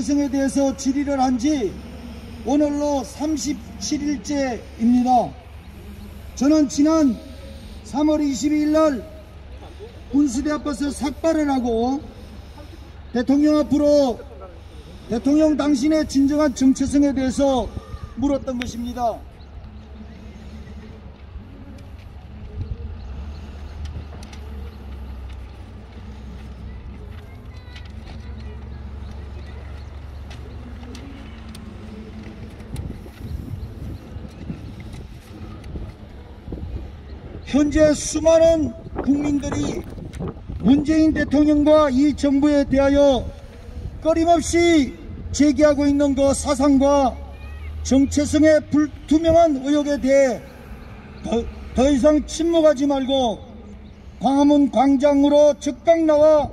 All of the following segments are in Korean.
정체성에 대해서 질의를 한 지 오늘로 37일째입니다. 저는 지난 3월 22일 날 군수대 앞에서 삭발을 하고 대통령 앞으로 대통령 당신의 진정한 정체성에 대해서 물었던 것입니다. 현재 수많은 국민들이 문재인 대통령과 이 정부에 대하여 끊임없이 제기하고 있는 그 사상과 정체성의 불투명한 의혹에 대해 더 이상 침묵하지 말고 광화문 광장으로 즉각 나와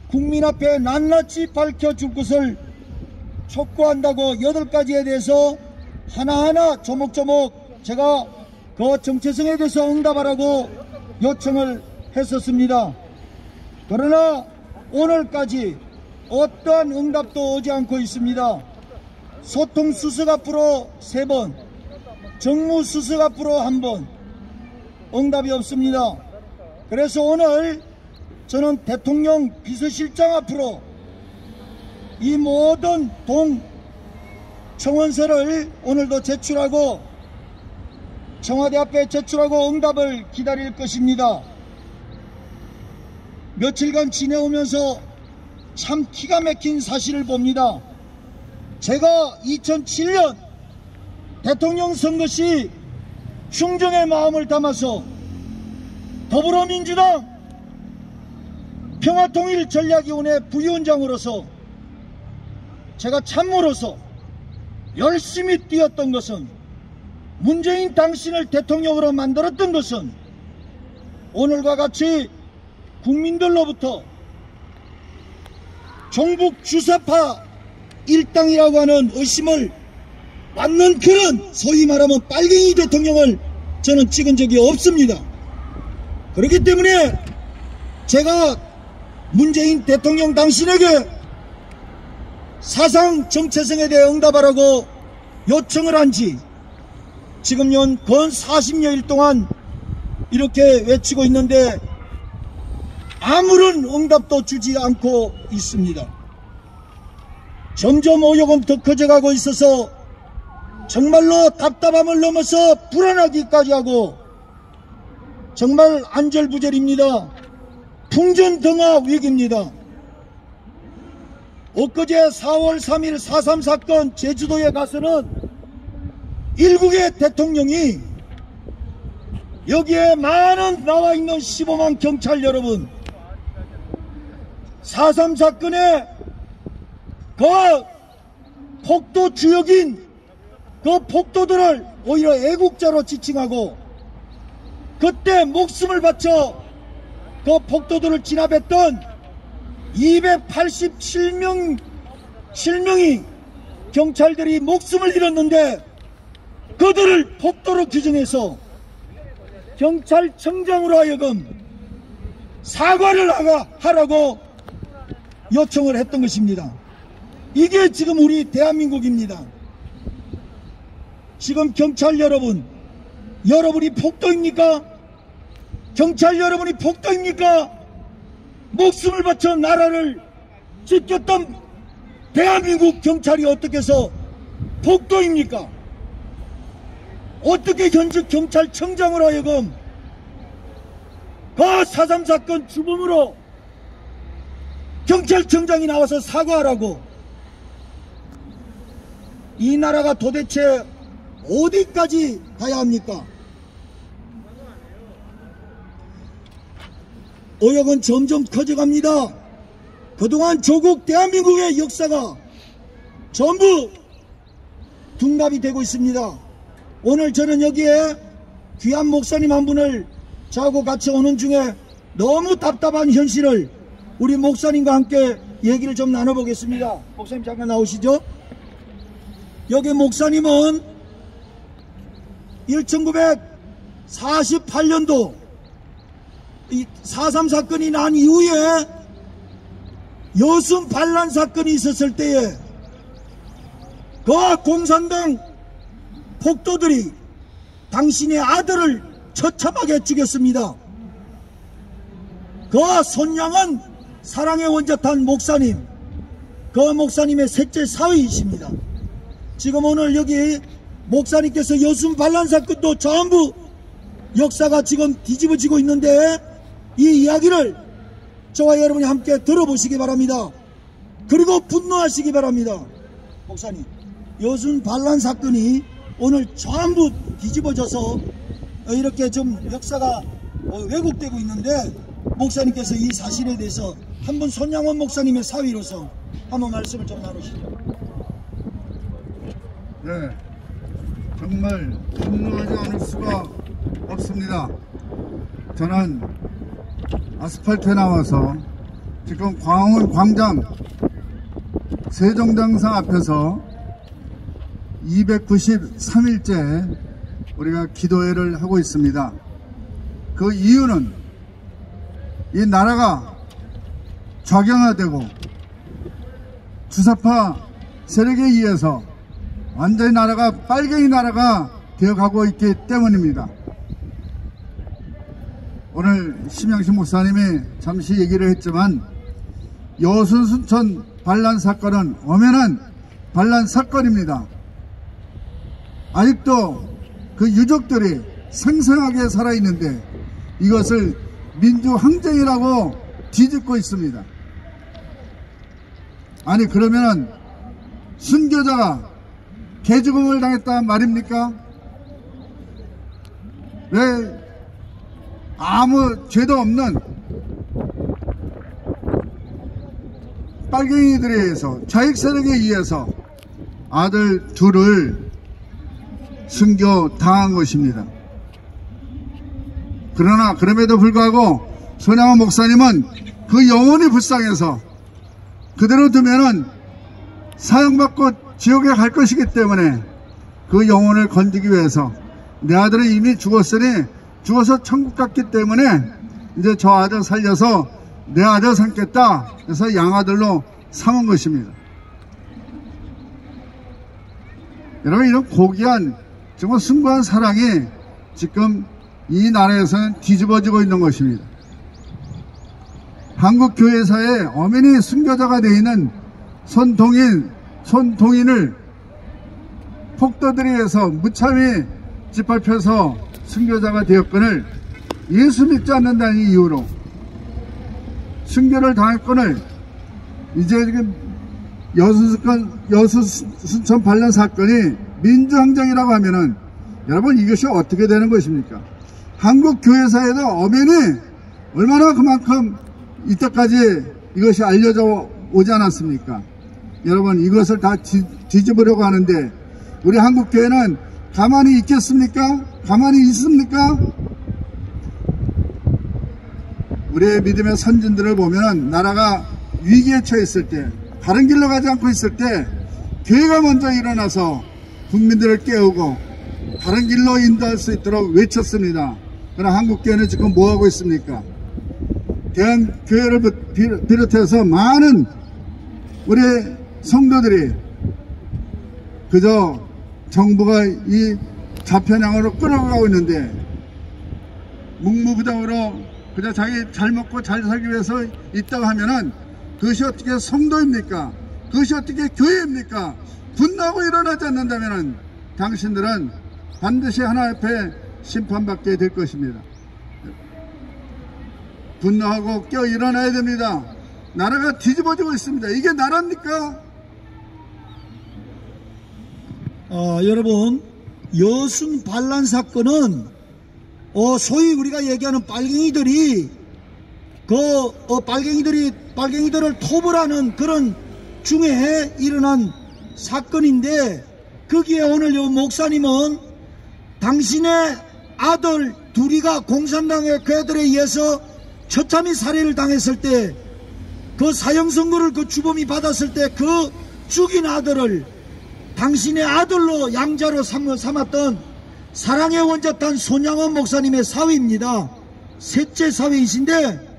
국민 앞에 낱낱이 밝혀줄 것을 촉구한다고 8가지에 대해서 하나하나 조목조목 제가 그 정체성에 대해서 응답하라고 요청을 했었습니다. 그러나 오늘까지 어떠한 응답도 오지 않고 있습니다. 소통수석 앞으로 3번, 정무수석 앞으로 1번 응답이 없습니다. 그래서 오늘 저는 대통령 비서실장 앞으로 이 모든 청원서를 오늘도 제출하고 청와대 앞에 제출하고 응답을 기다릴 것입니다. 며칠간 지내오면서 참 기가 막힌 사실을 봅니다. 제가 2007년 대통령 선거 시 충정의 마음을 담아서 더불어민주당 평화통일전략위원회 부위원장으로서 제가 참모로서 열심히 뛰었던 것은 문재인 당신을 대통령으로 만들었던 것은 오늘과 같이 국민들로부터 종북 주사파 일당이라고 하는 의심을 받는 그런 소위 말하면 빨갱이 대통령을 저는 찍은 적이 없습니다. 그렇기 때문에 제가 문재인 대통령 당신에게 사상 정체성에 대해 응답하라고 요청을 한 지 지금 건 40여일 동안 이렇게 외치고 있는데 아무런 응답도 주지 않고 있습니다. 점점 의혹은 더 커져가고 있어서 정말로 답답함을 넘어서 불안하기까지 하고 정말 안절부절입니다. 풍전등화 위기입니다. 엊그제 4월 3일 4.3 사건 제주도에 가서는 일국의 대통령이 여기에 많은 나와있는 15만 경찰 여러분 4.3 사건에 그 폭도 주역인 그 폭도들을 오히려 애국자로 지칭하고 그때 목숨을 바쳐 그 폭도들을 진압했던 287명이 경찰들이 목숨을 잃었는데 그들을 폭도로 규정해서 경찰청장으로 하여금 사과를 하라고 요청을 했던 것입니다. 이게 지금 우리 대한민국입니다. 지금 경찰 여러분, 여러분이 폭도입니까? 경찰 여러분이 폭도입니까? 목숨을 바쳐 나라를 지켰던 대한민국 경찰이 어떻게 해서 폭도입니까? 어떻게 현직 경찰청장으로 하여금 그 4.3 사건 주범으로 경찰청장이 나와서 사과하라고 이 나라가 도대체 어디까지 가야 합니까? 의혹은 점점 커져갑니다. 그동안 조국 대한민국의 역사가 전부 둔갑이 되고 있습니다. 오늘 저는 여기에 귀한 목사님 한 분을 저하고 같이 오는 중에 너무 답답한 현실을 우리 목사님과 함께 얘기를 좀 나눠보겠습니다. 목사님 잠깐 나오시죠. 여기 목사님은 1948년도 이 4.3 사건이 난 이후에 여순 반란 사건이 있었을 때에 그 공산당 폭도들이 당신의 아들을 처참하게 죽였습니다. 그 손양은 사랑의 원자탄 목사님, 그 목사님의 셋째 사위이십니다. 지금 오늘 여기 목사님께서 여순 반란 사건도 전부 역사가 지금 뒤집어지고 있는데 이 이야기를 저와 여러분이 함께 들어보시기 바랍니다. 그리고 분노하시기 바랍니다. 목사님, 여순 반란 사건이 오늘 전부 뒤집어져서 이렇게 좀 역사가 왜곡되고 있는데 목사님께서 이 사실에 대해서 한번 손양원 목사님의 사위로서 한번 말씀을 좀 나누시죠. 네, 정말 분노하지 않을 수가 없습니다. 저는 아스팔트에 나와서 지금 광화문 광장 세종대왕상 앞에서 293일째 우리가 기도회를 하고 있습니다. 그 이유는 이 나라가 좌경화되고 주사파 세력에 의해서 완전히 나라가 빨갱이 나라가 되어가고 있기 때문입니다. 오늘 심양식 목사님이 잠시 얘기를 했지만 여순 순천 반란 사건은 엄연한 반란 사건입니다. 아직도 그 유족들이 생생하게 살아있는데 이것을 민주항쟁이라고 뒤집고 있습니다. 아니 그러면 순교자가 개죽음을 당했단 말입니까? 왜 아무 죄도 없는 빨갱이들에 의해서 좌익 세력에 의해서 아들 둘을 순교 당한 것입니다. 그러나 그럼에도 불구하고 손양원 목사님은 그 영혼이 불쌍해서 그대로 두면은 사형받고 지옥에 갈 것이기 때문에 그 영혼을 건지기 위해서 내 아들은 이미 죽었으니 죽어서 천국 갔기 때문에 이제 저 아들 살려서 내 아들 삼겠다 그래서 양아들로 삼은 것입니다. 여러분 이런 고귀한 정말 숭고한 사랑이 지금 이 나라에서는 뒤집어지고 있는 것입니다. 한국교회사에 엄연히 순교자가 되어 있는 손동인을 폭도들에 의해서 무참히 짓밟혀서 순교자가 되었건을 예수 믿지 않는다는 이유로 순교를 당했건을 이제 지금 여순순천 반란 사건이 민주항쟁이라고 하면은 여러분 이것이 어떻게 되는 것입니까? 한국 교회사에도 엄연히 얼마나 그만큼 이때까지 이것이 알려져 오지 않았습니까? 여러분 이것을 다 뒤집으려고 하는데 우리 한국 교회는 가만히 있겠습니까? 가만히 있습니까? 우리의 믿음의 선진들을 보면 나라가 위기에 처했을 때 바른 길로 가지 않고 있을 때 교회가 먼저 일어나서 국민들을 깨우고 바른 길로 인도할 수 있도록 외쳤습니다. 그러나 한국교회는 지금 뭐하고 있습니까? 대한교회를 비롯해서 많은 우리 성도들이 그저 정부가 이 좌편향으로 끌어가고 있는데 묵묵부답으로 그냥 자기 잘 먹고 잘 살기 위해서 있다고 하면은 그것이 어떻게 성도입니까? 그것이 어떻게 교회입니까? 분노하고 일어나지 않는다면은 당신들은 반드시 하나님 앞에 심판받게 될 것입니다. 분노하고 깨어 일어나야 됩니다. 나라가 뒤집어지고 있습니다. 이게 나라입니까? 여러분 여순 반란 사건은 소위 우리가 얘기하는 빨갱이들이 빨갱이들을 토벌하는 그런 중에 일어난 사건인데 거기에 오늘 요 목사님은 당신의 아들 둘이가 공산당의 괴들에 의해서 처참히 살해를 당했을 때 그 사형 선고를 그 주범이 받았을 때 그 죽인 아들을 당신의 아들로 양자로 삼았던 사랑의 원자탄 손양원 목사님의 사위입니다. 셋째 사위이신데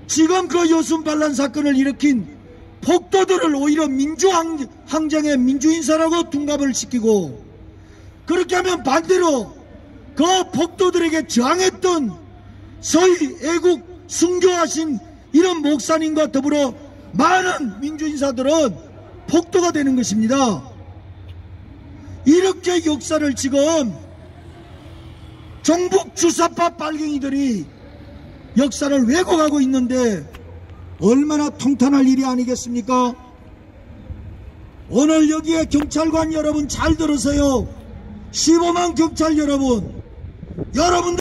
지금 그 여순 반란 사건을 일으킨 폭도들을 오히려 민주항쟁의 민주인사라고 둔갑을 시키고, 그렇게 하면 반대로 그 폭도들에게 저항했던 서희 애국 순교하신 이런 목사님과 더불어 많은 민주인사들은 폭도가 되는 것입니다. 이렇게 역사를 지금 종북 주사파 빨갱이들이 역사를 왜곡하고 있는데 얼마나 통탄할 일이 아니겠습니까? 오늘 여기에 경찰관 여러분 잘 들으세요. 15만 경찰 여러분, 여러분들